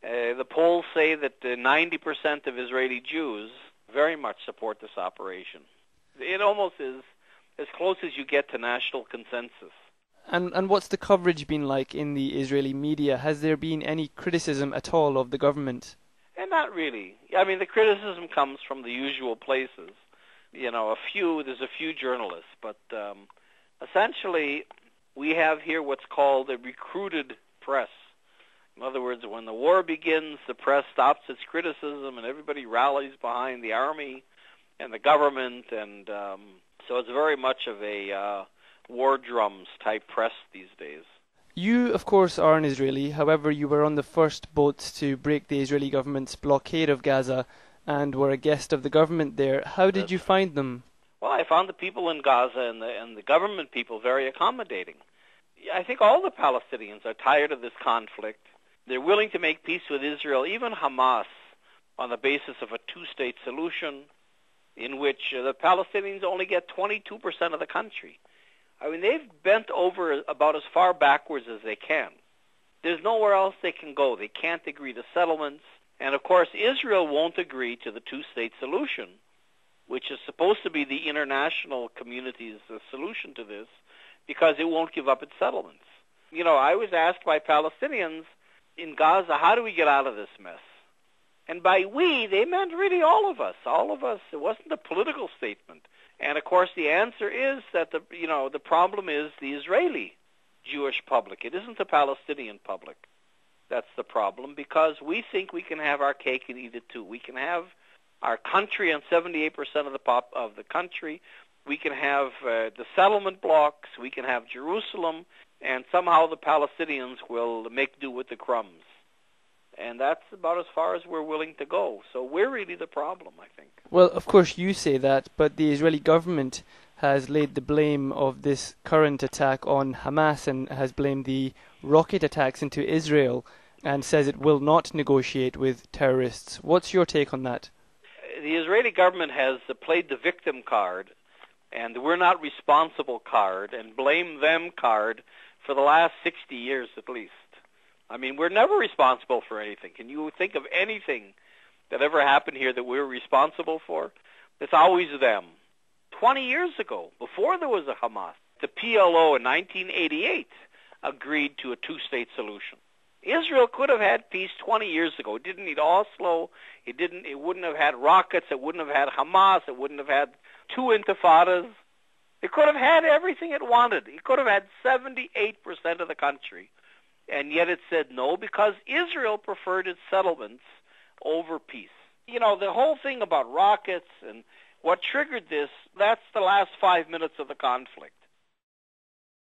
The polls say that 90% of Israeli Jews very much support this operation. It almost is as close as you get to national consensus. And what's the coverage been like in the Israeli media? Has there been any criticism at all of the government? And not really. I mean, the criticism comes from the usual places. There's a few journalists, but essentially we have here what's called a recruited press. In other words, when the war begins, the press stops its criticism and everybody rallies behind the army and the government, and so it's very much of a war drums type press these days. You, of course, are an Israeli. However, you were on the first boats to break the Israeli government's blockade of Gaza and were a guest of the government there. How did you find them? Well, I found the people in Gaza and the government people very accommodating. I think all the Palestinians are tired of this conflict. They're willing to make peace with Israel, even Hamas, on the basis of a two-state solution in which the Palestinians only get 22% of the country. I mean, they've bent over about as far backwards as they can. There's nowhere else they can go. They can't agree to settlements. And, of course, Israel won't agree to the two-state solution, which is supposed to be the international community's solution to this, because it won't give up its settlements. I was asked by Palestinians in Gaza, how do we get out of this mess? And by we, they meant really all of us. All of us. It wasn't a political statement. And, of course, the answer is that the problem is the Israeli Jewish public. It isn't the Palestinian public. That's the problem, because we think we can have our cake and eat it too. We can have our country on 78% of the country. We can have the settlement blocks. We can have Jerusalem, and somehow the Palestinians will make do with the crumbs. And that's about as far as we're willing to go. So we're really the problem, I think. Well, of course you say that, but the Israeli government has laid the blame of this current attack on Hamas and has blamed the rocket attacks into Israel and says it will not negotiate with terrorists. What's your take on that? The Israeli government has played the victim card and the we're not responsible card and blame them card for the last 60 years at least. I mean, we're never responsible for anything. Can you think of anything that ever happened here that we're responsible for? It's always them. 20 years ago, before there was a Hamas, the PLO in 1988 agreed to a two-state solution. Israel could have had peace 20 years ago. It didn't need Oslo. It wouldn't have had rockets. It wouldn't have had Hamas. It wouldn't have had two intifadas. It could have had everything it wanted. It could have had 78% of the country. And yet it said no because Israel preferred its settlements over peace. The whole thing about rockets and what triggered this, that's the last 5 minutes of the conflict.